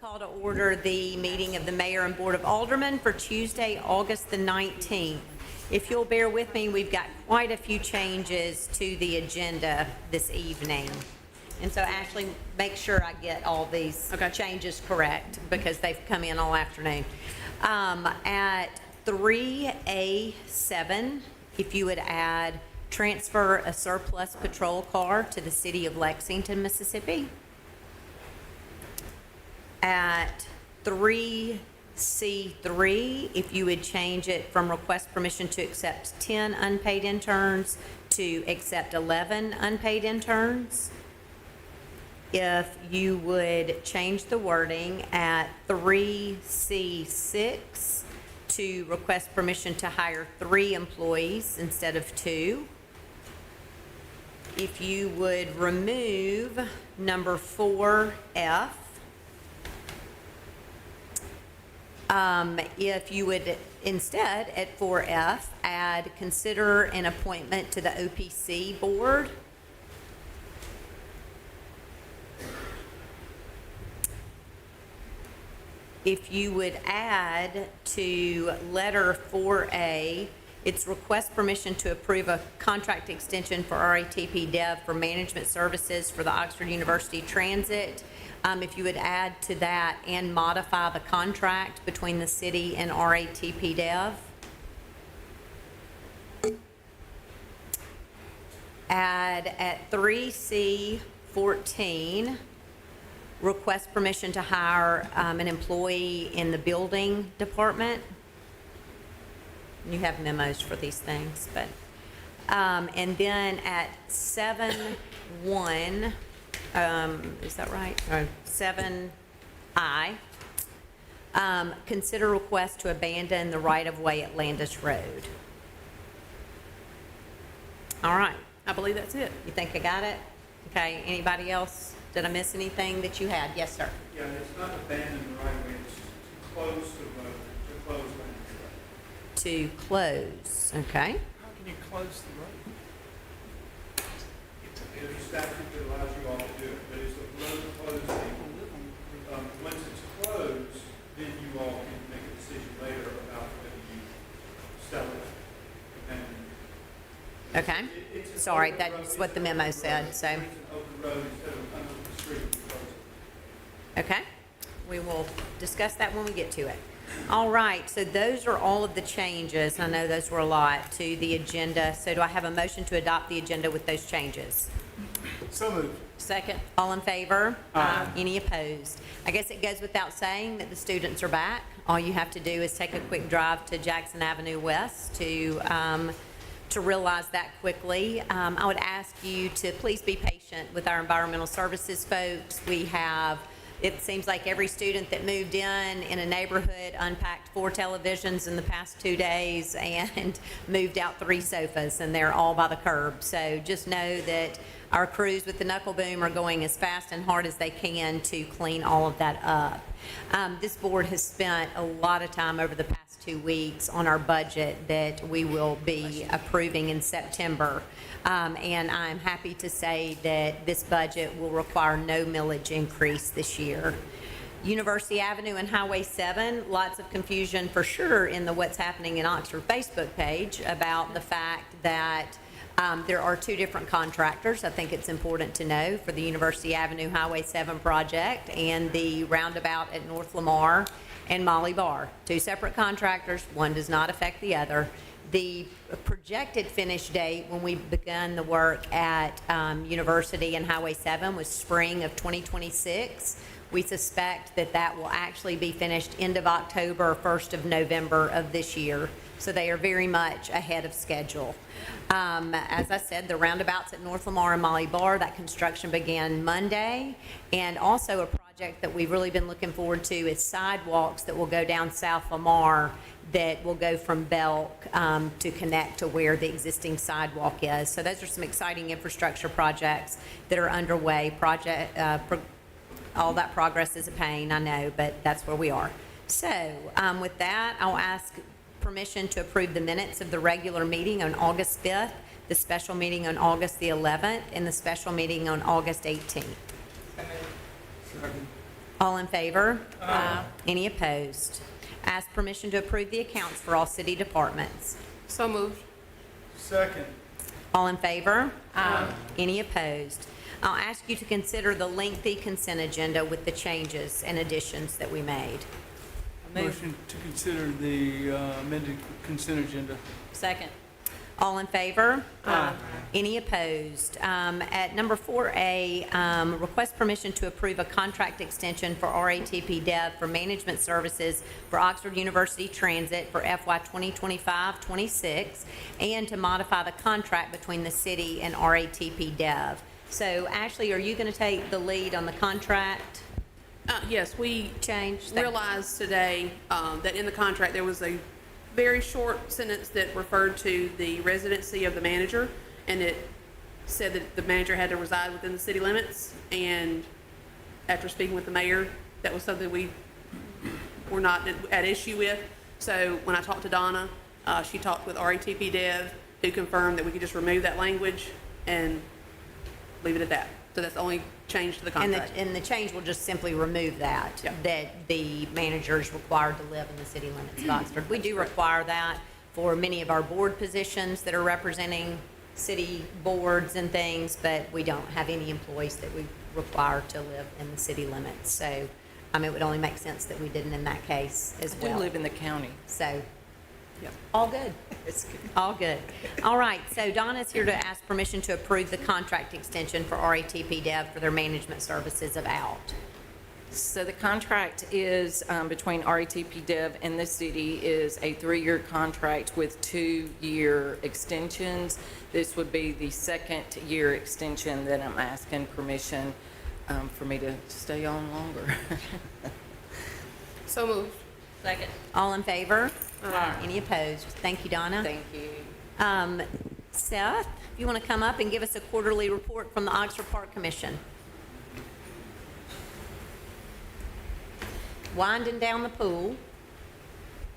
Call to order the meeting of the Mayor and Board of Aldermen for Tuesday, August the 19th. If you'll bear with me, we've got quite a few changes to the agenda this evening. And so Ashley, make sure I get all these changes correct because they've come in all afternoon. At 3A7, if you would add transfer a surplus patrol car to the city of Lexington, Mississippi. At 3C3, if you would change it from request permission to accept 10 unpaid interns to accept 11 unpaid interns. If you would change the wording at 3C6 to request permission to hire 3 employees instead of 2. If you would remove number 4F. If you would instead at 4F add consider an appointment to the OPC board. If you would add to letter 4A, it's request permission to approve a contract extension for RATP Dev for management services for the Oxford University Transit. If you would add to that and modify the contract between the city and RATP Dev. Add at 3C14, request permission to hire an employee in the building department. You have memos for these things, but, and then at 7.1, is that right? Or 7I, consider request to abandon the right-of-way at Landis Road. All right. I believe that's it. You think I got it? Okay, anybody else? Did I miss anything that you had? Yes, sir. Yeah, it's not abandon the right of way, it's to close the road, to close Landis Road. To close, okay. How can you close the road? There's a statute that allows you all to do it, but it's a road closing. Once it's closed, then you all can make a decision later about whether you sell it. Okay. Sorry, that's what the memo said, so. It's an open road instead of an open street. Okay, we will discuss that when we get to it. All right, so those are all of the changes, I know those were a lot, to the agenda. So do I have a motion to adopt the agenda with those changes? So moved. Second. All in favor? Aye. Any opposed? I guess it goes without saying that the students are back. All you have to do is take a quick drive to Jackson Avenue West to realize that quickly. I would ask you to please be patient with our environmental services folks. We have, it seems like every student that moved in a neighborhood unpacked 4 televisions in the past 2 days and moved out 3 sofas, and they're all by the curb. So just know that our crews with the knuckle boom are going as fast and hard as they can to clean all of that up. This board has spent a lot of time over the past 2 weeks on our budget that we will be approving in September. And I'm happy to say that this budget will require no millage increase this year. University Avenue and Highway 7, lots of confusion for sure in the What's Happening in Oxford Facebook page about the fact that there are 2 different contractors. I think it's important to know for the University Avenue Highway 7 project and the roundabout at North Lamar and Molly Bar. 2 separate contractors, one does not affect the other. The projected finish date when we began the work at University and Highway 7 was spring of 2026. We suspect that that will actually be finished end of October, 1st of November of this year. So they are very much ahead of schedule. As I said, the roundabouts at North Lamar and Molly Bar, that construction began Monday. And also a project that we've really been looking forward to is sidewalks that will go down South Lamar that will go from Belk to connect to where the existing sidewalk is. So those are some exciting infrastructure projects that are underway. All that progress is a pain, I know, but that's where we are. So with that, I'll ask permission to approve the minutes of the regular meeting on August 5th, the special meeting on August the 11th, and the special meeting on August 18th. Second. All in favor? Aye. Any opposed? Ask permission to approve the accounts for all city departments. So moved. Second. All in favor? Aye. Any opposed? I'll ask you to consider the lengthy consent agenda with the changes and additions that we made. Motion to consider the amended consent agenda. Second. All in favor? Aye. Any opposed? At number 4A, request permission to approve a contract extension for RATP Dev for management services for Oxford University Transit for FY 2025-26, and to modify the contract between the city and RATP Dev. So Ashley, are you going to take the lead on the contract Yes, we change? realized today that in the contract, there was a very short sentence that referred to the residency of the manager, and it said that the manager had to reside within the city limits. And after speaking with the mayor, that was something we were not at issue with. So when I talked to Donna, she talked with RATP Dev, who confirmed that we could just remove that language and leave it at that. So that's the only change to the contract. And the change will just simply remove that, Yeah. that the manager is required to live in the city limits of Oxford. We do require that for many of our board positions that are representing city boards and things, but we don't have any employees that we require to live in the city limits. So, it would only make sense that we didn't in that case as I well. do live in the county. So, Yep. all good. All good. All right, so Donna's here to ask permission to approve the contract extension for RATP Dev for their management services of ALT. So the contract is between RATP Dev and the city is a 3-year contract with 2-year extensions. This would be the 2nd year extension that I'm asking permission for me to stay on longer. So moved. Second. All in favor? Any opposed? Thank you, Donna. Thank you. Seth, if you want to come up and give us a quarterly report from the Oxford Park Commission. Winding down the pool.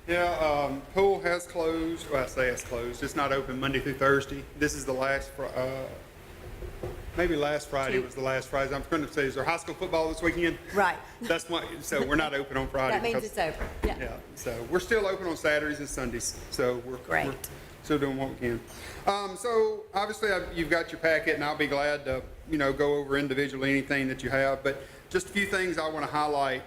Yeah, pool has closed. Well, I say it's closed. It's not open Monday through Thursday. This is the last, maybe last Friday was the last Friday. I'm going to say, is there high school football this weekend? Right. That's why, so we're not open on Friday. That means because- it's over. Yeah. Yeah, so we're still open on Saturdays and Sundays, so we're Great. still doing what we can. So obviously you've got your packet, and I'll be glad to go over individually anything that you have. But just a few things I want to highlight.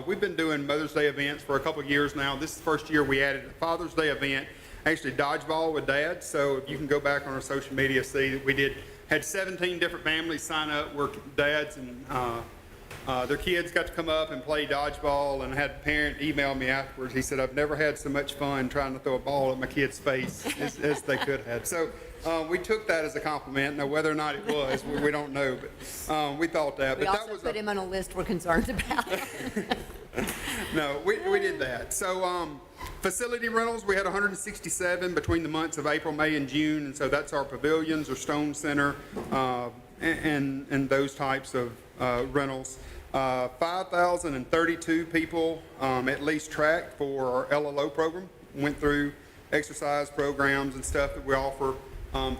We've been doing Mother's Day events for a couple of years now. This is the first year we added a Father's Day event, actually dodgeball with dads. So if you can go back on our social media, see that we had 17 different families sign up where dads and their kids got to come up and play dodgeball, and I had a parent email me afterwards. He said, I've never had so much fun trying to throw a ball at my kid's face as they could have. So we took that as a compliment. Now, whether or not it was, we don't know, but we thought that. We But that also was put him on a list we're concerned about. No, we did that. So facility rentals, we had 167 between the months of April, May, and June, and so that's our pavilions or Stone Center and those types of rentals. 5,032 people at least tracked for our LLO program, went through exercise programs and stuff that we offer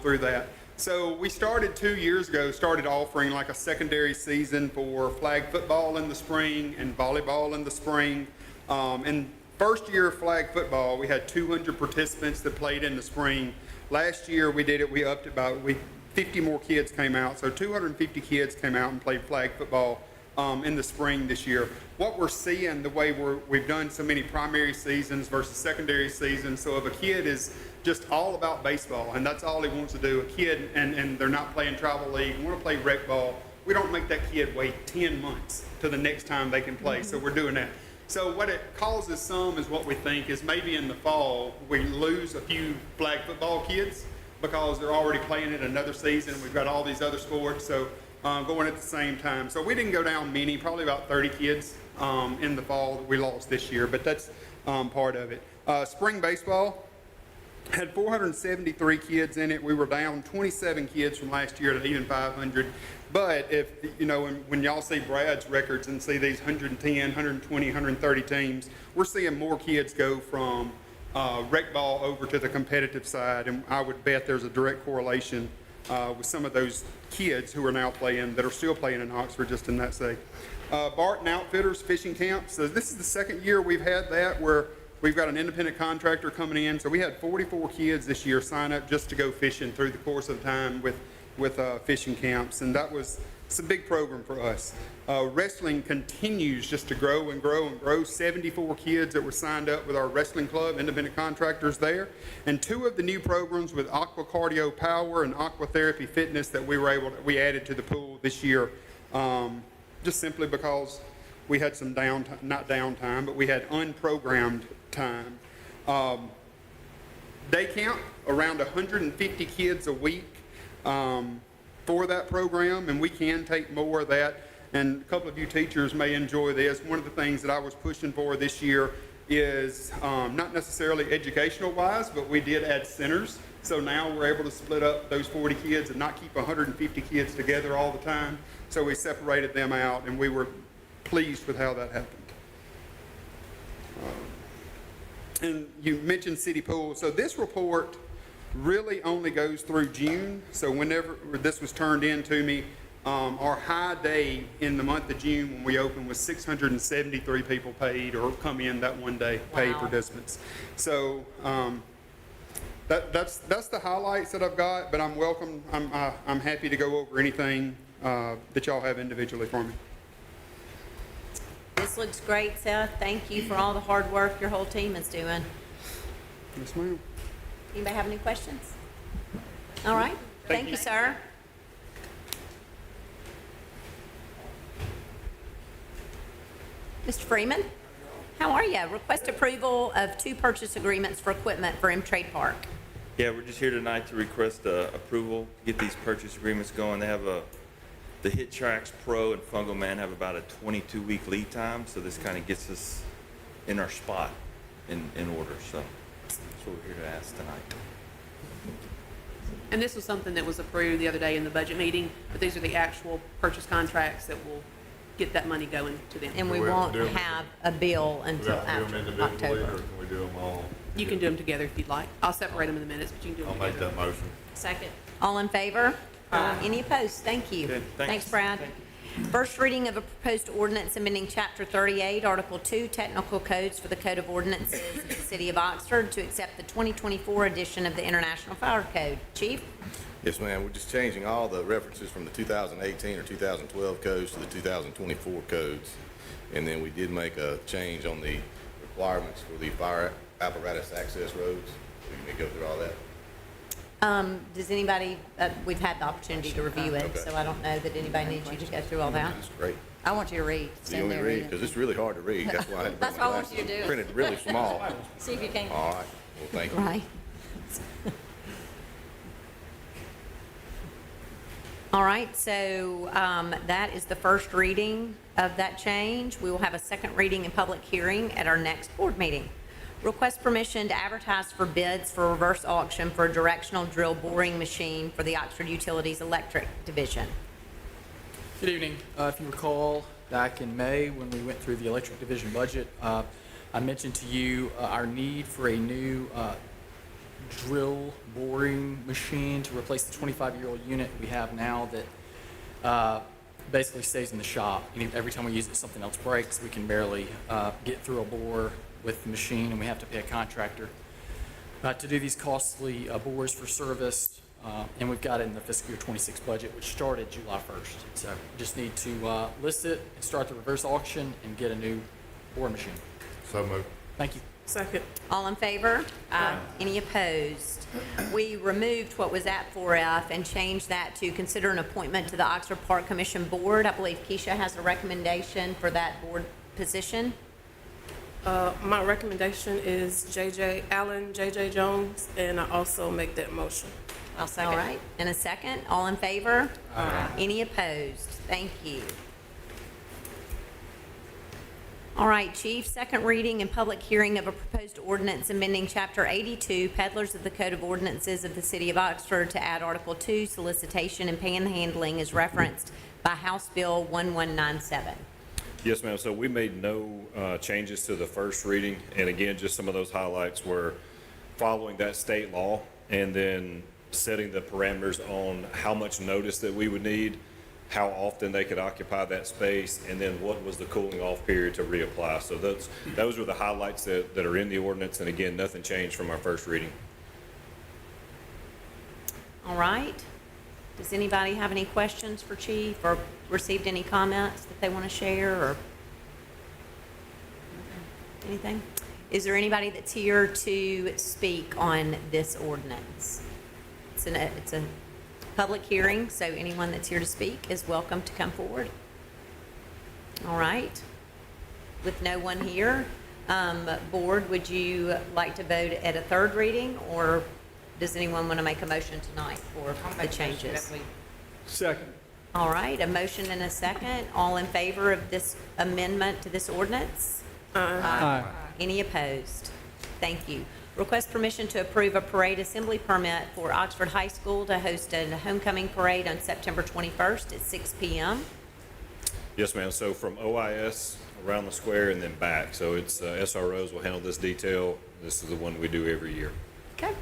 through that. So we started 2 years ago, offering like a secondary season for flag football in the spring and volleyball in the spring. And first year of flag football, we had 200 participants that played in the spring. Last year we upped it by 50 more kids came out, so 250 kids came out and played flag football in the spring this year. What we're seeing, the way we've done so many primary seasons versus secondary seasons, so if a kid is just all about baseball and that's all he wants to do, a kid, and they're not playing travel league, want to play rec ball, we don't make that kid wait 10 months to the next time they can play, so we're doing that. So what it causes some is what we think is maybe in the fall we lose a few flag football kids because they're already playing in another season. We've got all these other sports, so going at the same time. So we didn't go down many, probably about 30 kids in the fall that we lost this year, but that's part of it. Spring baseball had 473 kids in it. We were down 27 kids from last year to even 500. But if, when y'all see Brad's records and see these 110, 120, 130 teams, we're seeing more kids go from rec ball over to the competitive side, and I would bet there's a direct correlation with some of those kids who are now playing, that are still playing in Oxford, just in that sake. Barton Outfitters Fishing Camp. So this is the second year we've had that, where we've got an independent contractor coming in. So we had 44 kids this year sign up just to go fishing through the course of time with fishing camps, and it's a big program for us. Wrestling continues just to grow and grow and grow. 74 kids that were signed up with our wrestling club, independent contractors there, and 2 of the new programs with Aqua Cardio Power and Aqua Therapy Fitness that we added to the pool this year, just simply because we had some not downtime, but we had unprogrammed time. Day camp, around 150 kids a week for that program, and we can take more of that. And a couple of you teachers may enjoy this. One of the things that I was pushing for this year is not necessarily educational wise, but we did add centers. So now we're able to split up those 40 kids and not keep 150 kids together all the time. So we separated them out, and we were pleased with how that happened. And you mentioned city pool. So this report really only goes through June. So whenever this was turned in to me, our high day in the month of June when we opened was 673 people paid or come in that one day, paid Wow. participants. So that's the highlights that I've got, but I'm happy to go over anything that y'all have individually for me. This looks great, Seth. Thank you for all the hard work your whole team is doing. Yes, ma'am. Anybody have any questions? All right. Thank you, sir. Mr. Freeman, how are you? Request approval of 2 purchase agreements for equipment for M-Trade Park. Yeah, we're just here tonight to request approval, get these purchase agreements going. They have the Hit Tracks Pro and Fungal Man have about a 22-week lead time, so this kind of gets us in our spot in order. So that's what we're here to ask tonight. And this was something that was approved the other day in the budget meeting, but these are the actual purchase contracts that will get that money going to them. And we Do we have to won't do them- have a bill Do we until have to do them after individually, or October. can we do them all? You can do them together if you'd like. I'll separate them in the minutes, but you can do I'll them make together. that motion. Second. All in favor? Any opposed? Thank you. Good, thanks. Thanks, Brad. First reading of a proposed ordinance amending Chapter 38, Article 2, Technical Codes for the Code of Ordinances of the City of Oxford to accept the 2024 edition of the International Fire Code. Chief? Yes, ma'am. We're just changing all the references from the 2018 or 2012 codes to the 2024 codes. And then we did make a change on the requirements for the fire apparatus access roads. We can go through all that. Does anybody, we've had the opportunity to review it, Okay. so I don't know that anybody needs you to go through all that. That's great. I want you to read. You Stand want me there to and read? Because it's really hard to read. That's why I had to bring That's my why I want glasses. you to do it. Printed really small. See if you can. All right. Well, thank you. Right. All right, so that is the first reading of that change. We will have a second reading and public hearing at our next board meeting. Request permission to advertise for bids for reverse auction for a directional drill boring machine for the Oxford Utilities Electric Division. Good evening. If you recall, back in May, when we went through the electric division budget, I mentioned to you our need for a new drill boring machine to replace the 25-year-old unit we have now that basically stays in the shop. Every time we use it, something else breaks. We can barely get through a bore with the machine, and we have to pay a contractor to do these costly bores for service. And we've got it in the fiscal year 26 budget, which started July 1st. So we just need to list it and start the reverse auction and get a new bore machine. So moved. Thank you. Second. All in favor? Any opposed? We removed what was at 4F and changed that to consider an appointment to the Oxford Park Commission Board. I believe Keisha has a recommendation for that board position. My recommendation is J.J. Allen, J.J. Jones, and I also make that motion. I'll second. All right, and a second. All in favor? Any opposed? Thank you. All right, Chief, second reading and public hearing of a proposed ordinance amending Chapter 82, Peddlers of the Code of Ordinances of the City of Oxford to add Article 2, Solicitation and Panhandling as referenced by House Bill 1197. Yes, ma'am. So we made no changes to the first reading. And again, just some of those highlights were following that state law and then setting the parameters on how much notice that we would need, how often they could occupy that space, and then what was the cooling off period to reapply. So those were the highlights that are in the ordinance, and again, nothing changed from our first reading. All right. Does anybody have any questions for Chief or received any comments that they want to share or anything? Is there anybody that's here to speak on this ordinance? It's a public hearing, so anyone that's here to speak is welcome to come forward. All right. With no one here, Board, would you like to vote at a third reading, or does anyone want to make a motion tonight for the changes? Second. All right, a motion and a second. All in favor of this amendment to this ordinance? Aye. Any opposed? Thank you. Request permission to approve a parade assembly permit for Oxford High School to host a homecoming parade on September 21st at 6 p.m. Yes, ma'am. So from OIS around the square and then back. So it's SROs will handle this detail. This is the one we do every year. Okay.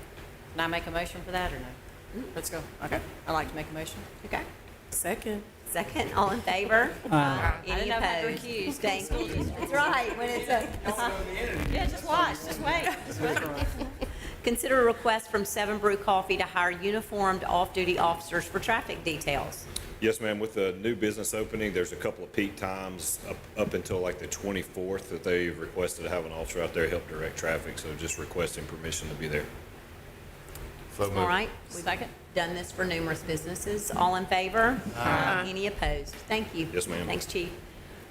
Can I make a motion for that or no? Let's go. Okay. I'd like to make a motion. Okay. Second. Second, all in favor? I Any didn't know if opposed? I could recuse. Thank you. That's right, when it's a, Yeah, just watch, just wait, just wait. consider a request from Seven Brew Coffee to hire uniformed off-duty officers for traffic details. Yes, ma'am. With the new business opening, there's a couple of peak times up until like the 24th that they've requested to have an officer out there help direct traffic. So just requesting permission to be there. All right, we've done this for numerous businesses. All in favor? Any opposed? Thank you. Yes, ma'am. Thanks, Chief.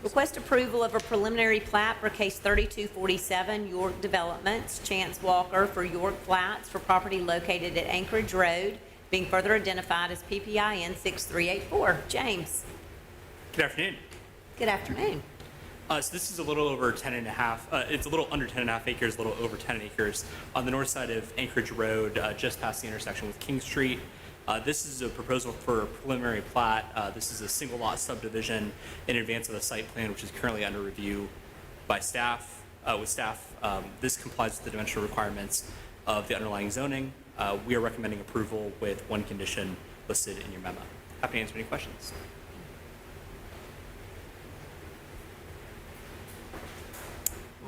Request approval of a preliminary plat for case 3247 York Developments, Chance Walker for York Flats for property located at Anchorage Road, being further identified as PPIN 6384. James. Good afternoon. Good afternoon. So this is a little over 10 and a half, it's a little under 10 and a half acres, a little over 10 acres on the north side of Anchorage Road, just past the intersection with King Street. This is a proposal for a preliminary plat. This is a single lot subdivision in advance of the site plan, which is currently under review by staff, this complies with the dimensional requirements of the underlying zoning. We are recommending approval with one condition listed in your memo. Happy to answer any questions.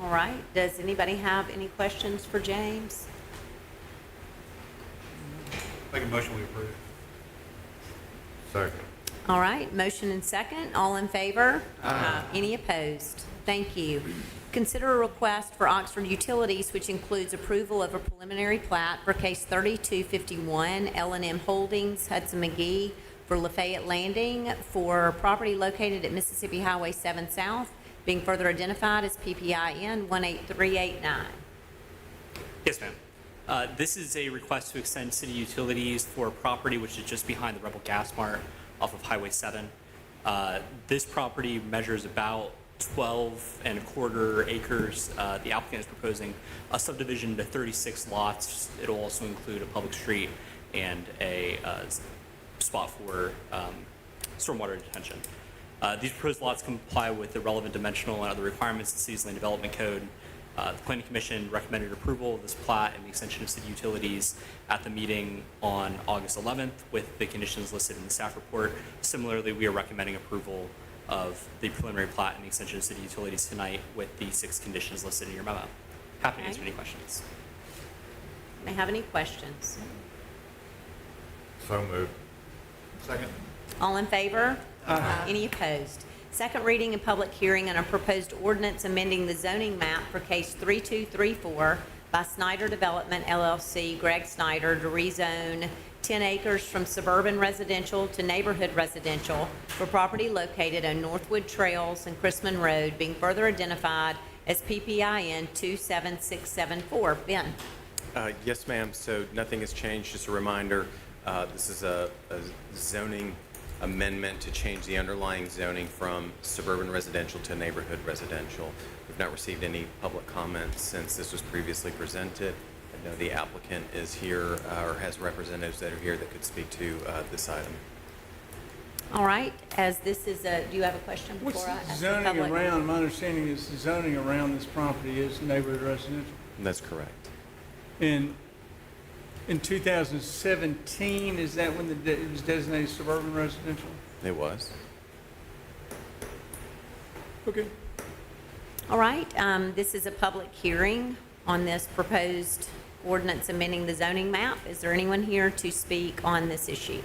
All right, does anybody have any questions for James? Make a motion, we approve. Second. All right, motion and second, all in favor? Any opposed? Thank you. Consider a request for Oxford Utilities, which includes approval of a preliminary plat for case 3251 L&M Holdings, Hudson McGee for Lafayette Landing for property located at Mississippi Highway 7 South, being further identified as PPIN 18389. Yes, ma'am. This is a request to extend city utilities for a property which is just behind the Rebel Gas Mart off of Highway 7. This property measures about 12.25 acres. The applicant is proposing a subdivision to 36 lots. It'll also include a public street and a spot for stormwater detention. These proposed lots comply with the relevant dimensional and other requirements of the city's land development code. The Planning Commission recommended approval of this plat and the extension of city utilities at the meeting on August 11th with the conditions listed in the staff report. Similarly, we are recommending approval of the preliminary plat and the extension of city utilities tonight with the 6 conditions listed in your memo. Happy to answer any questions. May I have any questions? So moved. Second. All in favor? Any opposed? Second reading and public hearing on a proposed ordinance amending the zoning map for case 3234 by Snyder Development LLC, Greg Snyder, to rezone 10 acres from suburban residential to neighborhood residential for property located on Northwood Trails and Chrisman Road, being further identified as PPIN 27674. Ben. Yes, ma'am. So nothing has changed. Just a reminder, this is a zoning amendment to change the underlying zoning from suburban residential to neighborhood residential. We've not received any public comments since this was previously presented. I know the applicant is here or has representatives that are here that could speak to this item. All right, as this is a, do you have a question What's before I ask the zoning public? around, my understanding is the zoning around this property is neighborhood residential. That's correct. And in 2017, is that when it was designated suburban residential? It was. Okay. All right, this is a public hearing on this proposed ordinance amending the zoning map. Is there anyone here to speak on this issue?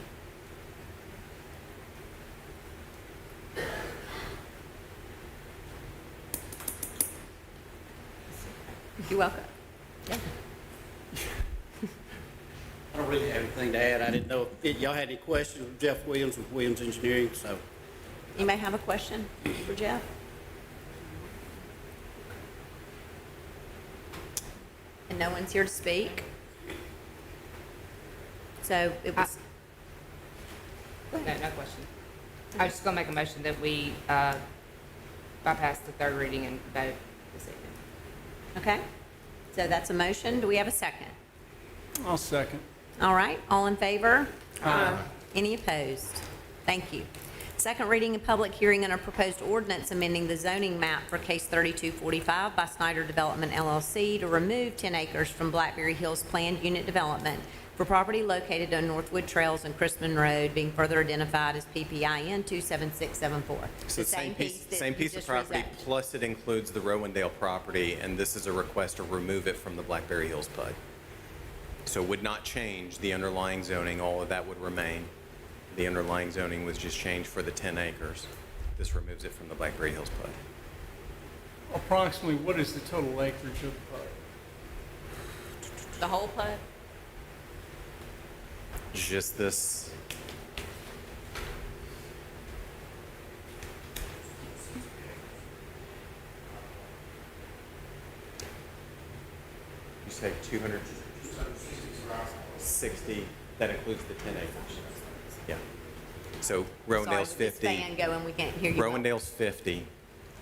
You're welcome. I don't really have anything to add. I didn't know if y'all had any questions of Jeff Williams with Williams Engineering, so. You may have a question for Jeff? And no one's here to speak? So it was, No question. I was just gonna make a motion that we bypass the third reading and vote this evening. okay? So that's a motion. Do we have a second? I'll second. All right, all in favor? Any opposed? Thank you. Second reading and public hearing on a proposed ordinance amending the zoning map for case 3245 by Snyder Development LLC to remove 10 acres from Blackberry Hills planned unit development for property located on Northwood Trails and Crispin Road, being further identified as PPIN 27674. So The same piece that of you just property, rezoned. plus it includes the Rowendale property, and this is a request to remove it from the Blackberry Hills PUD. So it would not change the underlying zoning, all of that would remain. The underlying zoning was just changed for the 10 acres. This removes it from the Blackberry Hills PUD. Approximately, what is the total acreage of the PUD? The whole PUD? Just this. You say 260, that includes the 10 acres. Yeah. So Rowendale's Sorry, with this 50. fan going, we can't hear you. well. Rowendale's 50,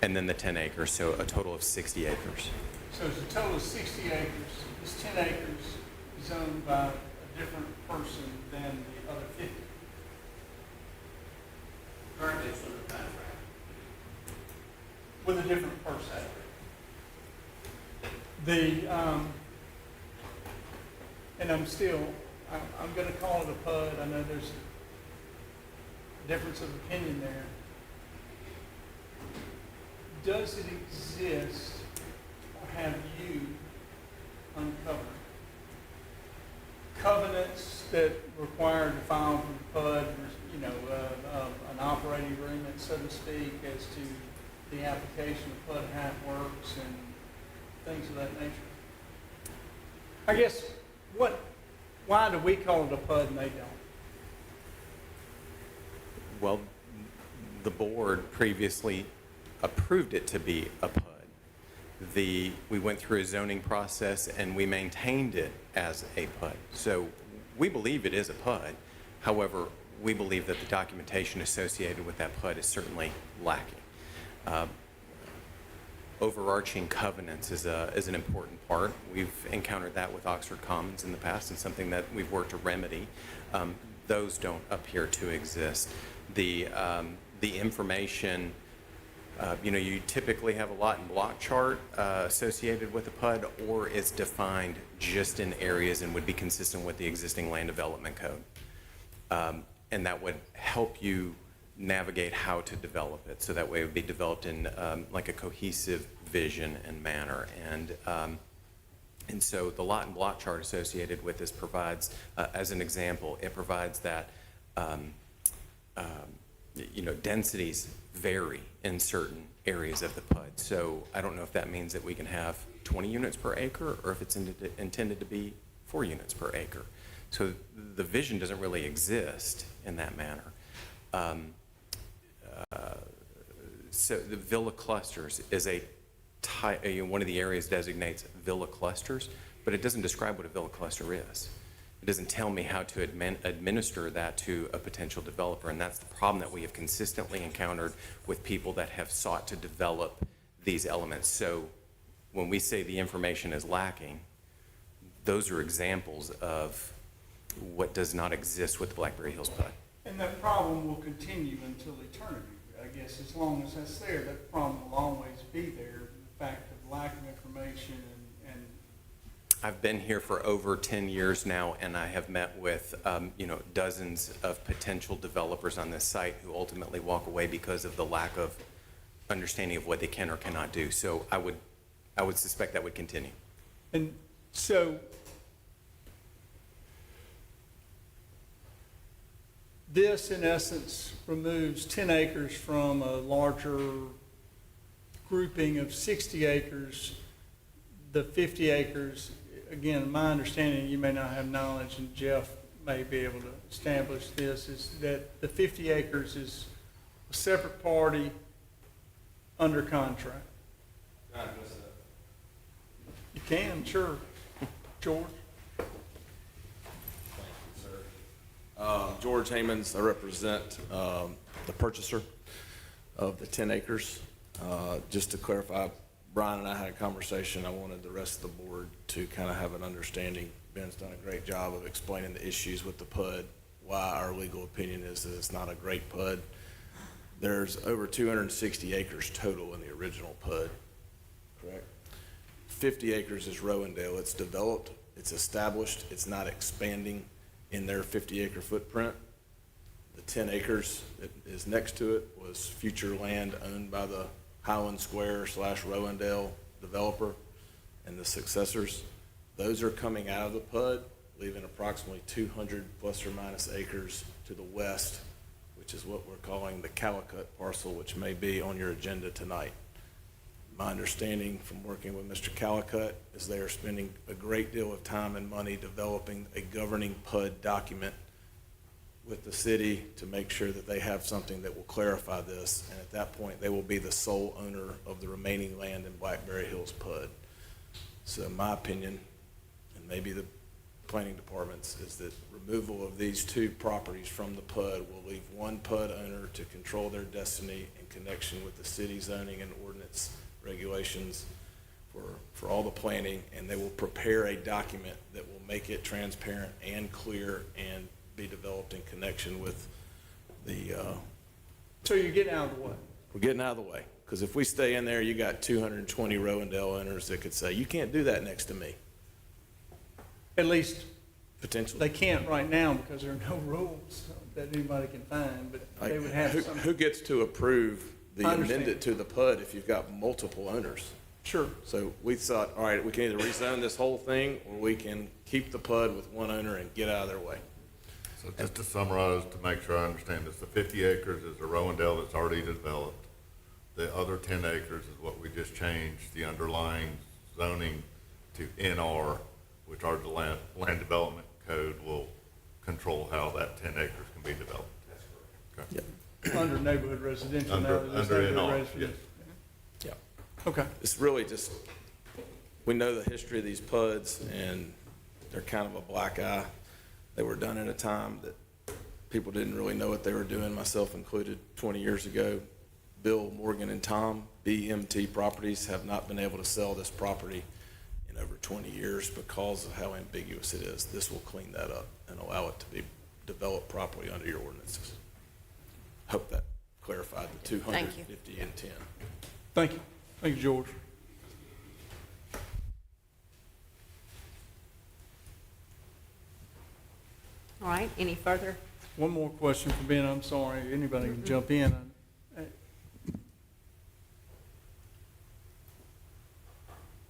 and then the 10 acres, so a total of 60 acres. So it's a total of 60 acres. This 10 acres is owned by a different person than the other 50. Currently, it's under contract. With a different person. And I'm gonna call it a PUD. I know there's a difference of opinion there. Does it exist, or have you uncovered covenants that require the file from the PUD, an operating agreement, so to speak, as to the application of PUD, how it works, and things of that nature? I guess, why do we call it a PUD and they don't? Well, the board previously approved it to be a PUD. We went through a zoning process and we maintained it as a PUD. So we believe it is a PUD. However, we believe that the documentation associated with that PUD is certainly lacking. Overarching covenants is an important part. We've encountered that with Oxford Commons in the past, and something that we've worked to remedy. Those don't appear to exist. The information, you typically have a lot and block chart associated with a PUD, or it's defined just in areas and would be consistent with the existing land development code. And that would help you navigate how to develop it, so that way it would be developed in like a cohesive vision and manner. And so the lot and block chart associated with this provides, as an example, it provides that densities vary in certain areas of the PUD. So I don't know if that means that we can have 20 units per acre, or if it's intended to be 4 units per acre. So the vision doesn't really exist in that manner. So the villa clusters is one of the areas designates villa clusters, but it doesn't describe what a villa cluster is. It doesn't tell me how to administer that to a potential developer, and that's the problem that we have consistently encountered with people that have sought to develop these elements. So when we say the information is lacking, those are examples of what does not exist with the Blackberry Hills PUD. And that problem will continue until eternity. I guess as long as that's there, that problem will always be there. The fact of lack of information and I've been here for over 10 years now, and I have met with, dozens of potential developers on this site who ultimately walk away because of the lack of understanding of what they can or cannot do. So I would suspect that would continue. And so, this in essence removes 10 acres from a larger grouping of 60 acres. The 50 acres, again, my understanding, you may not have knowledge, and Jeff may be able to establish this, is that the 50 acres is a separate party under contract. You can, sure. George? George Hamons, I represent the purchaser of the 10 acres. Just to clarify, Brian and I had a conversation. I wanted the rest of the board to kind of have an understanding. Ben's done a great job of explaining the issues with the PUD, why our legal opinion is that it's not a great PUD. There's over 260 acres total in the original PUD, correct? 50 acres is Rowendale. It's developed, it's established, it's not expanding in their 50-acre footprint. The 10 acres that is next to it was future land owned by the Highland Square / Rowendale developer and the successors. Those are coming out of the PUD, leaving approximately 200 plus or minus acres to the west, which is what we're calling the Calicut parcel, which may be on your agenda tonight. My understanding from working with Mr. Calicut is they are spending a great deal of time and money developing a governing PUD document with the city to make sure that they have something that will clarify this. And at that point, they will be the sole owner of the remaining land in Blackberry Hills PUD. So my opinion, and maybe the planning department's, is that removal of these two properties from the PUD will leave one PUD owner to control their destiny in connection with the city zoning and ordinance regulations for all the planning, and they will prepare a document that will make it transparent and clear and be developed in connection with the, So you're getting out of the way? we're getting out of the way. Because if we stay in there, you got 220 Rowendale owners that could say, you can't do that next to me, At least potentially. they can't right now because there are no rules that anybody can find, but they would have some. Who gets to approve the I understand. amendment to the PUD if you've got multiple owners? Sure. So we thought, all right, we can either rezone this whole thing, or we can keep the PUD with one owner and get out of their way. So just to summarize, to make sure I understand this, the 50 acres is the Rowendale that's already developed. The other 10 acres is what we just changed, the underlying zoning to NR, which are the land development code will control how that 10 acres can be developed. That's correct. Okay. Under neighborhood residential now. Under that it's NR, neighborhood yes. residential. Yeah. Okay. It's really just, we know the history of these PUDs, and they're kind of a black eye. They were done at a time that people didn't really know what they were doing, myself included, 20 years ago. Bill, Morgan, and Tom, BMT Properties, have not been able to sell this property in over 20 years because of how ambiguous it is. This will clean that up and allow it to be developed properly under your ordinances. Hope that clarified the 250 and 10. Thank you. Thank you, George. All right, any further? One more question for Ben. I'm sorry, anybody can jump in.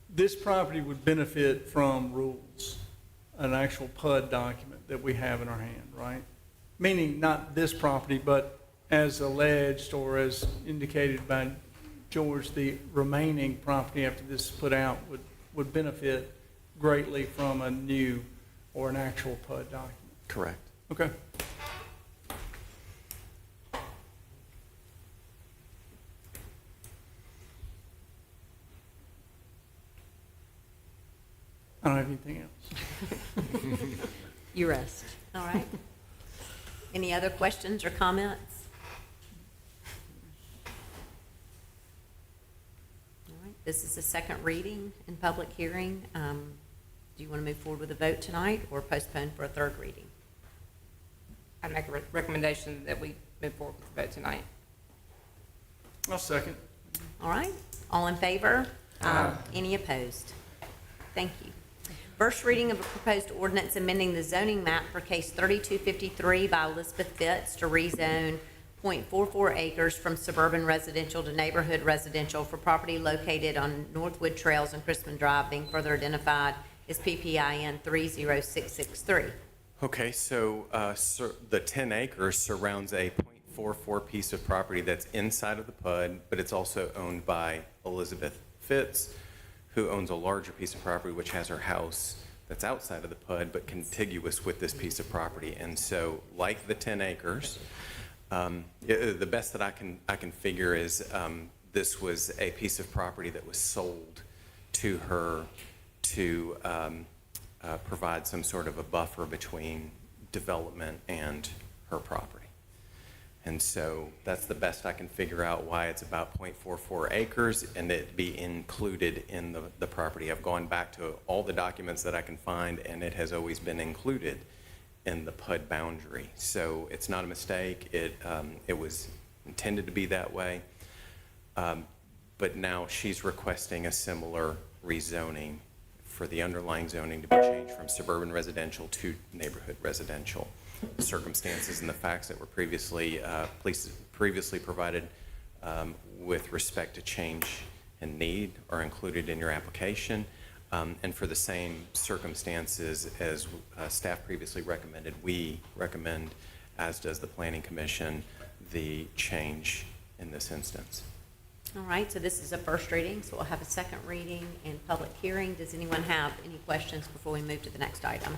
This property would benefit from rules, an actual PUD document that we have in our hand, right? Meaning not this property, but as alleged or as indicated by George, the remaining property after this is put out would benefit greatly from a new or an actual PUD document. Correct. Okay. I don't have anything else. You rest. All right. Any other questions or comments? All right, this is the second reading and public hearing. Do you want to move forward with a vote tonight or postpone for a third reading? I'd make a recommendation that we move forward with the vote tonight. I'll second. All right, all in favor? Any opposed? Thank you. First reading of a proposed ordinance amending the zoning map for case 3253 by Elizabeth Fitz to rezone .44 acres from suburban residential to neighborhood residential for property located on Northwood Trails and Crispin Drive, being further identified as PPIN 30663. Okay, so the 10 acres surrounds a .44 piece of property that's inside of the PUD, but it's also owned by Elizabeth Fitz, who owns a larger piece of property which has her house that's outside of the PUD but contiguous with this piece of property. And so, like the 10 acres, the best that I can figure is this was a piece of property that was sold to her to provide some sort of a buffer between development and her property. And so that's the best I can figure out why it's about .44 acres and it be included in the property. I've gone back to all the documents that I can find and it has always been included in the PUD boundary. So it's not a mistake. It was intended to be that way. But now she's requesting a similar rezoning for the underlying zoning to be changed from suburban residential to neighborhood residential. The circumstances and the facts that were previously provided with respect to change and need are included in your application. And for the same circumstances as staff previously recommended, we recommend, as does the Planning Commission, the change in this instance. All right, so this is a first reading, so we'll have a second reading and public hearing. Does anyone have any questions before we move to the next item?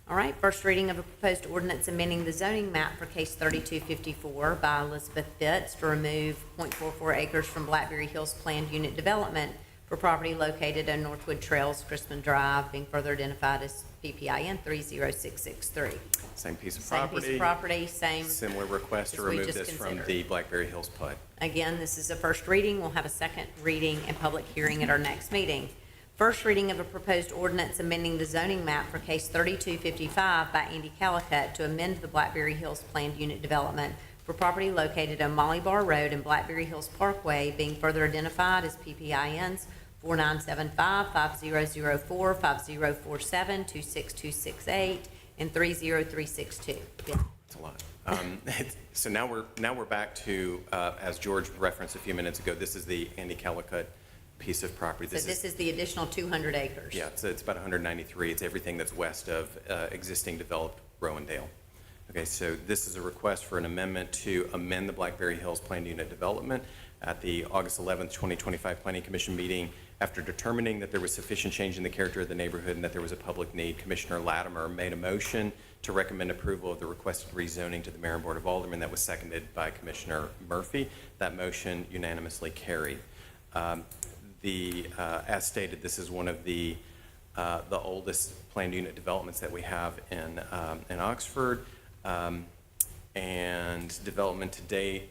All right, first reading of a proposed ordinance amending the zoning map for case 3254 by Elizabeth Fitz to remove .44 acres from Blackberry Hills planned unit development for property located on Northwood Trails, Crispin Drive, being further identified as PPIN 30663. Same piece of Same property. piece of property, same. Similar request to as we remove just this from considered. the Blackberry Hills PUD. Again, this is a first reading. We'll have a second reading and public hearing at our next meeting. First reading of a proposed ordinance amending the zoning map for case 3255 by Andy Callicutt to amend the Blackberry Hills planned unit development for property located on Molly Bar Road and Blackberry Hills Parkway, being further identified as PPINs 4975, 5004, 5047, 26268, and 30362. Yeah. It's a lot. So now we're back to, as George referenced a few minutes ago, this is the Andy Callicutt piece of property. So this is the additional 200 acres. Yeah, it's about 193. It's everything that's west of existing developed Rowendale. Okay, so this is a request for an amendment to amend the Blackberry Hills planned unit development. At the August 11th, 2025 Planning Commission meeting, after determining that there was sufficient change in the character of the neighborhood and that there was a public need, Commissioner Latimer made a motion to recommend approval of the requested rezoning to the Mayor and Board of Aldermen. That was seconded by Commissioner Murphy. That motion unanimously carried. As stated, this is one of the oldest planned unit developments that we have in Oxford, and development to date.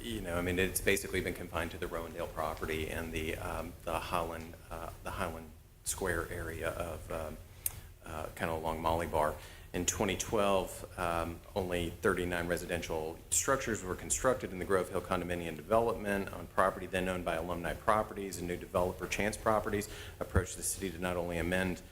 It's basically been confined to the Rowendale property and the Highland Square area of kind of along Molly Bar. In 2012, only 39 residential structures were constructed in the Grove Hill condominium development on property then owned by Alumni Properties. A new developer, Chance Properties, approached the city to not only amend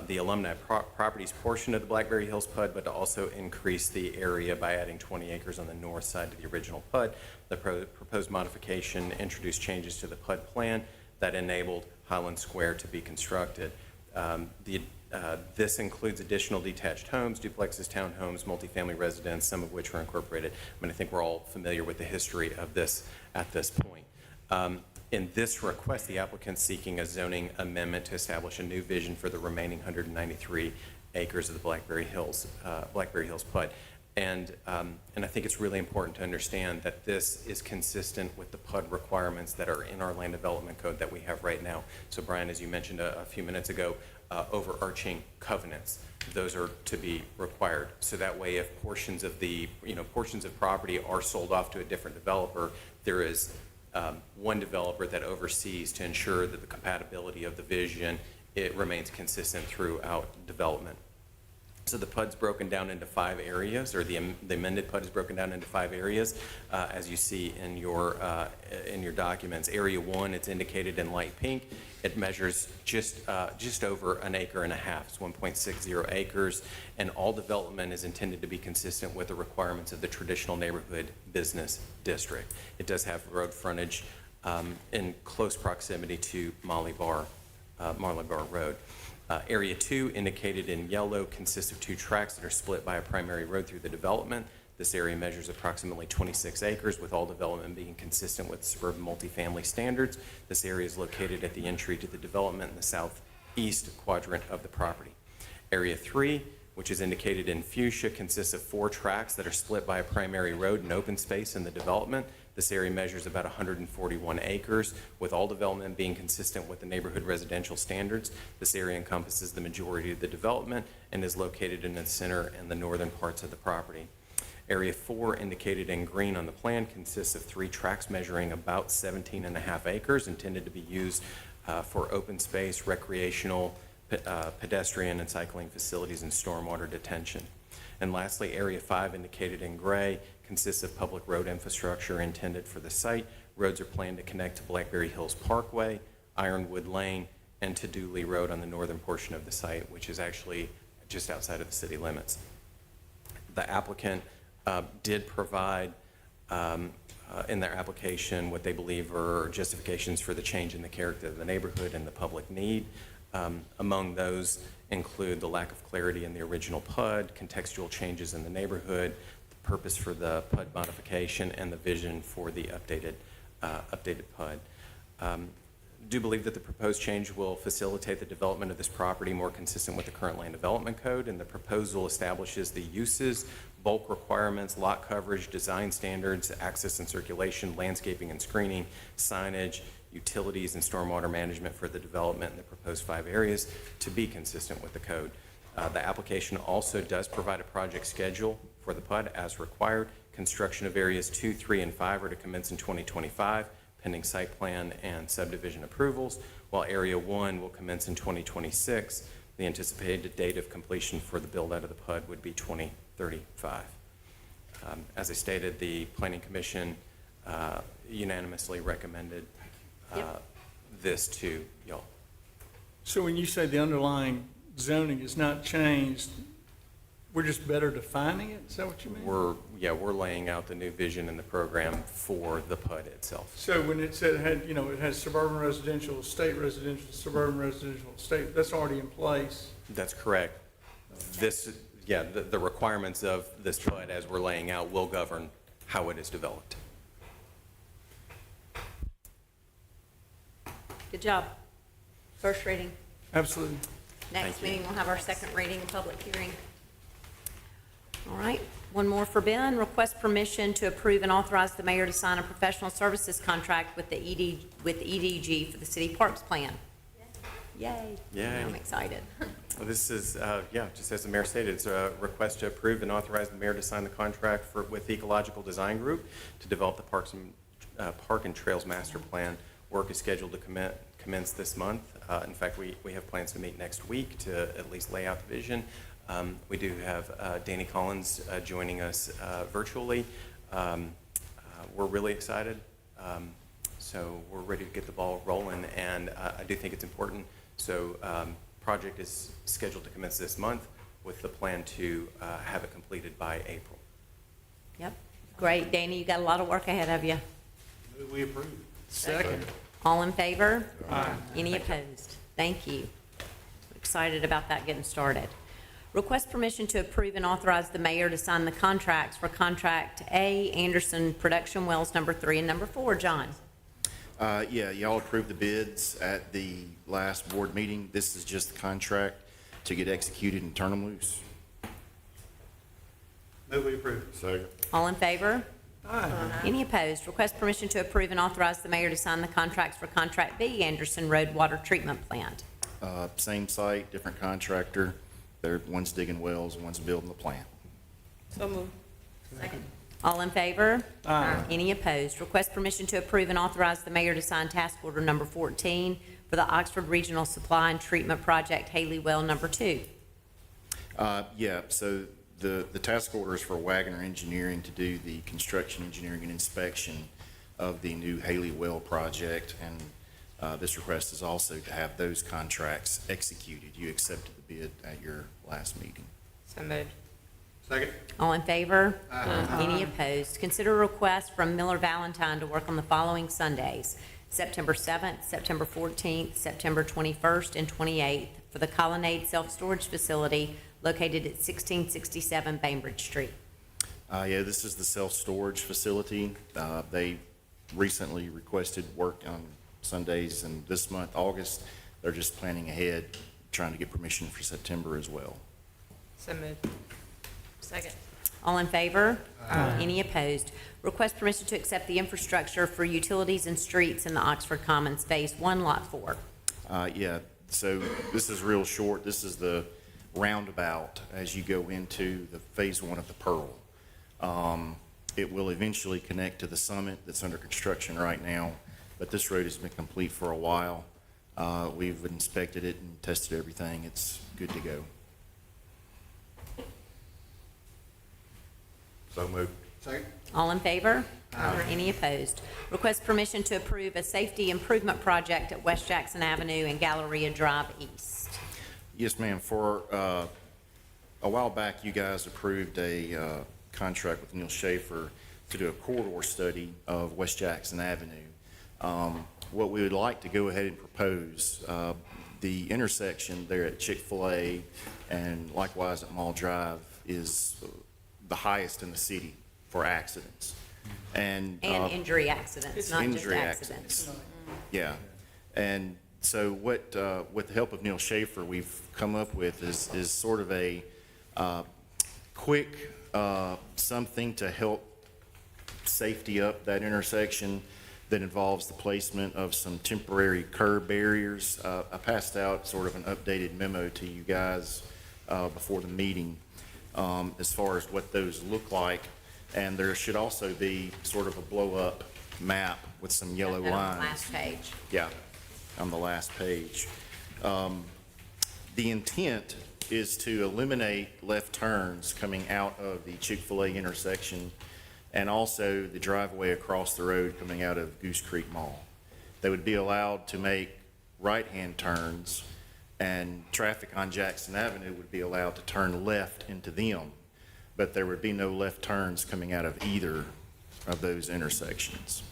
the Alumni Properties portion of the Blackberry Hills PUD, but to also increase the area by adding 20 acres on the north side to the original PUD. The proposed modification introduced changes to the PUD plan that enabled Highland Square to be constructed. This includes additional detached homes, duplexes, townhomes, multifamily residents, some of which were incorporated. I think we're all familiar with the history of this at this point. In this request, the applicant seeking a zoning amendment to establish a new vision for the remaining 193 acres of the Blackberry Hills PUD. And I think it's really important to understand that this is consistent with the PUD requirements that are in our land development code that we have right now. So Brian, as you mentioned a few minutes ago, overarching covenants, those are to be required. So that way, if portions of property are sold off to a different developer, there is one developer that oversees to ensure that the compatibility of the vision, it remains consistent throughout development. So the PUD's broken down into 5 areas, or the amended PUD is broken down into 5 areas, as you see in your your documents. Area 1, it's indicated in light pink. It measures just over an acre and a half. It's 1.60 acres, and all development is intended to be consistent with the requirements of the traditional neighborhood business district. It does have road frontage in close proximity to Marley Bar Road. Area 2, indicated in yellow, consists of 2 tracts that are split by a primary road through the development. This area measures approximately 26 acres, with all development being consistent with suburban multifamily standards. This area is located at the entry to the development in the southeast quadrant of the property. Area 3, which is indicated in fuchsia, consists of 4 tracts that are split by a primary road and open space in the development. This area measures about 141 acres, with all development being consistent with the neighborhood residential standards. This area encompasses the majority of the development and is located in the center and the northern parts of the property. Area 4, indicated in green on the plan, consists of 3 tracts measuring about 17.5 acres, intended to be used for open space, recreational, pedestrian and cycling facilities, and stormwater detention. And lastly, Area 5, indicated in gray, consists of public road infrastructure intended for the site. Roads are planned to connect to Blackberry Hills Parkway, Ironwood Lane, and to Dooley Road on the northern portion of the site, which is actually just outside of the city limits. The applicant did provide in their application what they believe are justifications for the change in the character of the neighborhood and the public need. Among those include the lack of clarity in the original PUD, contextual changes in the neighborhood, the purpose for the PUD modification, and the vision for the updated PUD. Do believe that the proposed change will facilitate the development of this property more consistent with the current land development code, and the proposal establishes the uses, bulk requirements, lot coverage, design standards, access and circulation, landscaping and screening, signage, utilities, and stormwater management for the development in the proposed 5 areas to be consistent with the code. The application also does provide a project schedule for the PUD as required. Construction of areas 2, 3, and 5 are to commence in 2025, pending site plan and subdivision approvals, while Area 1 will commence in 2026. The anticipated date of completion for the build-out of the PUD would be 2035. As I stated, the Planning Commission unanimously recommended this to y'all. So when you say the underlying zoning is not changed, we're just better defining it? Is that what you mean? We're laying out the new vision and the program for the PUD itself. So when it said it has suburban residential, state residential, suburban residential, state, that's already in place. That's correct. The requirements of this PUD as we're laying out will govern how it is developed. Good job. First reading. Absolutely. Next meeting, we'll have our second reading and public hearing. All right, one more for Ben. Request permission to approve and authorize the mayor to sign a professional services contract with the EDG for the city parks plan. Yay. Yay. I'm excited. Well, this is, just as the mayor stated, it's a request to approve and authorize the mayor to sign the contract with Ecological Design Group to develop the Park and Trails Master Plan. Work is scheduled to commence this month. In fact, we have plans to meet next week to at least lay out the vision. We do have Danny Collins joining us virtually. We're really excited. So we're ready to get the ball rolling, and I do think it's important. So project is scheduled to commence this month with the plan to have it completed by April. Yep. Great. Danny, you got a lot of work ahead of you. We approve. Second. All in favor? Aye. Any opposed? Thank you. Excited about that getting started. Request permission to approve and authorize the mayor to sign the contracts for Contract A, Anderson Production Wells number 3 and number 4. John? Y'all approved the bids at the last board meeting. This is just the contract to get executed and turn them loose. Move we approve. Second. All in favor? Aye. Any opposed? Request permission to approve and authorize the mayor to sign the contracts for Contract B, Anderson Road Water Treatment Plant. Same site, different contractor. One's digging wells, one's building the plant. So moved. Second. All in favor? Aye. Any opposed? Request permission to approve and authorize the mayor to sign task order number 14 for the Oxford Regional Supply and Treatment Project Haley Well number 2. So the task order is for Wagner Engineering to do the construction, engineering, and inspection of the new Haley Well project, and this request is also to have those contracts executed. You accepted the bid at your last meeting. So moved. Second. All in favor? Any opposed? Consider a request from Miller Valentine to work on the following Sundays: September 7th, September 14th, September 21st, and 28th for the Colonnade Self-Storage Facility located at 1667 Bainbridge Street. Yeah, this is the self-storage facility. They recently requested work on Sundays, and this month, August, they're just planning ahead, trying to get permission for September as well. So moved. Second. All in favor? Any opposed? Request permission to accept the infrastructure for utilities and streets in the Oxford Commons Phase 1, Lot 4. Yeah, so this is real short. This is the roundabout as you go into the Phase 1 of the Pearl. It will eventually connect to the Summit that's under construction right now, but this road has been complete for a while. We've inspected it and tested everything. It's good to go. So moved. Second. All in favor? Any opposed? Request permission to approve a safety improvement project at West Jackson Avenue and Galleria Drive East. Yes, ma'am. For a while back, you guys approved a contract with Neil Schaefer to do a corridor study of West Jackson Avenue. What we would like to go ahead and propose, the intersection there at Chick-fil-A and likewise at Mall Drive is the highest in the city for accidents. And injury accidents, not just injury accidents. Yeah. And so what, with the help of Neil Schaefer, we've come up with is sort of a quick something to help safety up that intersection that involves the placement of some temporary curb barriers. I passed out sort of an updated memo to you guys before the meeting as far as what those look like. And there should also be sort of a blow-up map with some yellow On the lines. last page. Yeah, on the last page. The intent is to eliminate left turns coming out of the Chick-fil-A intersection and also the driveway across the road coming out of Goose Creek Mall. They would be allowed to make right-hand turns, and traffic on Jackson Avenue would be allowed to turn left into them, but there would be no left turns coming out of either of those intersections.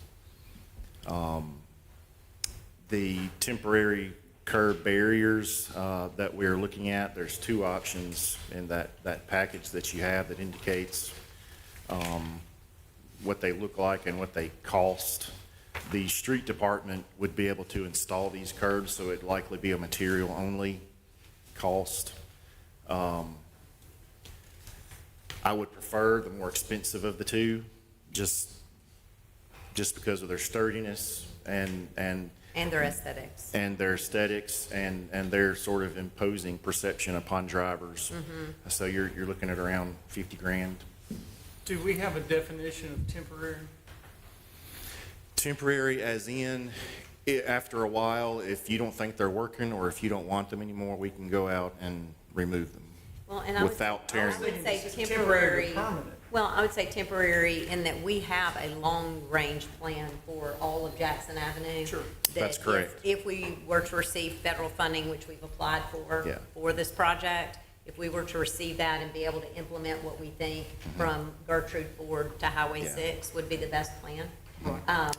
The temporary curb barriers that we're looking at, there's two options in that package that you have that indicates what they look like and what they cost. The street department would be able to install these curbs, so it'd likely be a material-only cost. I would prefer the more expensive of the two, just because of their sturdiness and their aesthetics. and their aesthetics and their sort of imposing perception upon drivers. So you're looking at around 50 grand. Do we have a definition of temporary? Temporary as in, after a while, if you don't think they're working or if you don't want them anymore, we can go out and remove them Well, and I would without I tearing. would say Temporary temporary. to permanent. Well, I would say temporary in that we have a long-range plan for all of Jackson Avenue. Sure. That's that correct. If we were to receive federal funding, which we've applied Yeah. for this project, if we were to receive that and be able to implement what we think from Gertrude Ford to Highway Yeah. 6 would be the best plan. Yeah.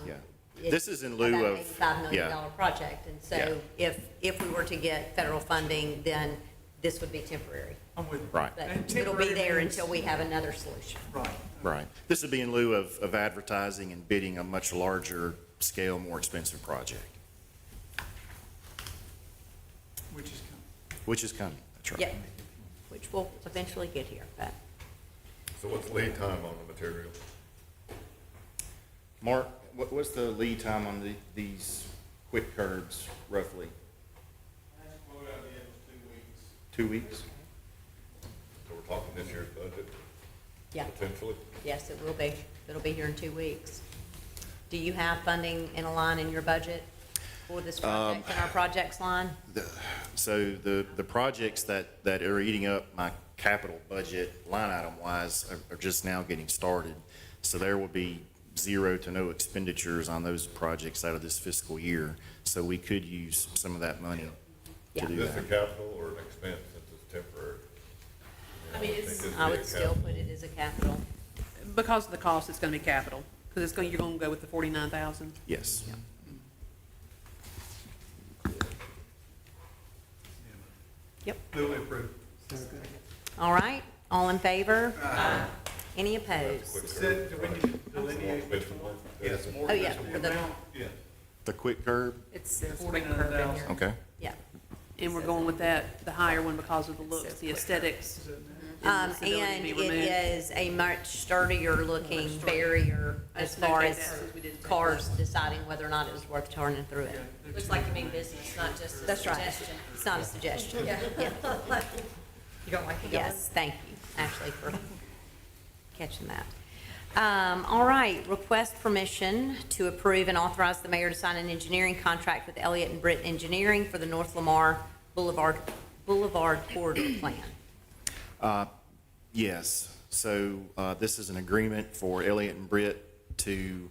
It's This is in lieu about of- an $85 million yeah. project, and so if we were to get federal funding, then this would be temporary. I'm with you. Right. But And it'll be temporary there means- until we have another solution. Right. Right. This would be in lieu of advertising and bidding a much larger scale, more expensive project, Which is coming. which is coming. That's right. Yep, which will eventually get here, but So what's the lead time on the material? Mark, what's the lead time on these quick curbs roughly? 2 weeks? So we're talking this year's budget, yeah, potentially? yes, it will be. It'll be here in 2 weeks. Do you have funding in a line in your budget for this project, in our projects line? So the projects that are eating up my capital budget line item wise are just now getting started. So there will be zero to no expenditures on those projects out of this fiscal year. So we could use some of that money to do Is this a that. capital or an expense since it's temporary? I mean, it's, I would still put it as a capital. because of the cost, it's gonna be capital, because it's going, you're gonna go with the 49,000. Yes. Yep. Move approved. All right, all in favor? Any opposed? Do we need to delineate which one? Yes. Oh, yeah, for the, Yeah. The quick curb? it's the quick curve in here. Okay. Yeah. And we're going with that, the higher one, because of the looks, the aesthetics. And the stability to be it removed. is a much sturdier looking barrier as far as cars deciding whether or not it was worth turning through it. Looks like you mean business, not just a That's right. suggestion. It's not a suggestion. Yeah. Yeah. You don't like it? Yes, thank you, Ashley, for catching that. All right, request permission to approve and authorize the mayor to sign an engineering contract with Elliott and Britt Engineering for the North Lamar Boulevard Corridor Plan. Yes. So this is an agreement for Elliott and Britt to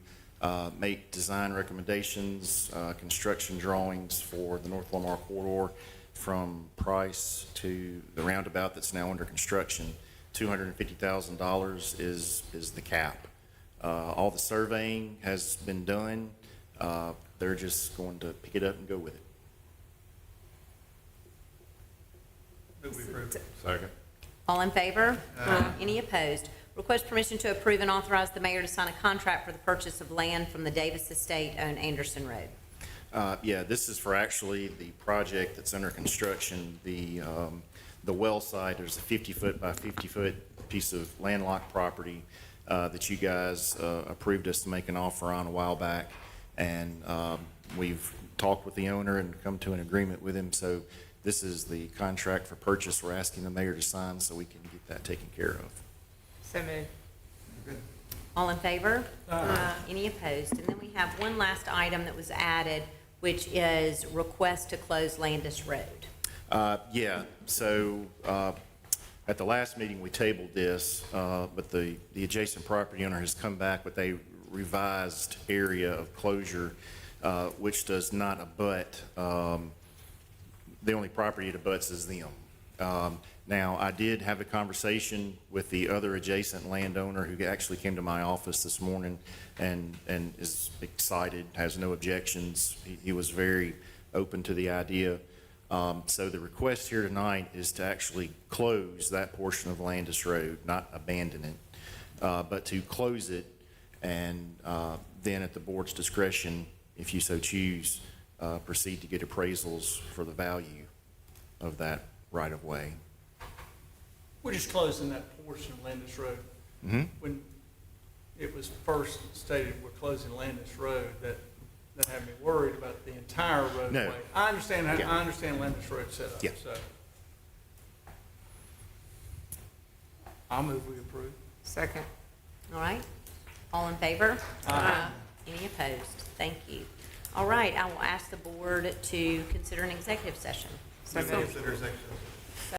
make design recommendations, construction drawings for the North Lamar corridor from Price to the roundabout that's now under construction. $250,000 is the cap. All the surveying has been done. They're just going to pick it up and go with it. Move approved. Second. All in favor? Any opposed? Request permission to approve and authorize the mayor to sign a contract for the purchase of land from the Davis Estate on Anderson Road. Yeah, this is for actually the project that's under construction. The well site, there's a 50-foot by 50-foot piece of landlocked property that you guys approved us to make an offer on a while back. And we've talked with the owner and come to an agreement with him. So this is the contract for purchase we're asking the mayor to sign so we can get that taken care of. So moved. All in favor? Any opposed? And then we have one last item that was added, which is request to close Landis Road. Yeah, so at the last meeting, we tabled this, but the adjacent property owner has come back with a revised area of closure, which does not abut, the only property it abuts is them. Now, I did have a conversation with the other adjacent landowner who actually came to my office this morning and is excited, has no objections. He was very open to the idea. So the request here tonight is to actually close that portion of Landis Road, not abandon it, but to close it and then at the board's discretion, if you so choose, proceed to get appraisals for the value of that right-of-way. We're just closing that portion of Landis Road. Mm-hmm. When it was first stated we're closing Landis Road, that had me worried about the entire roadway. No. I understand, Yeah. I understand Landis Road set up, Yeah. so. I'll move we approve. Second. All right? All in favor? Any opposed? Thank you. All right, I will ask the board to consider an executive session. So moved. Consider executive.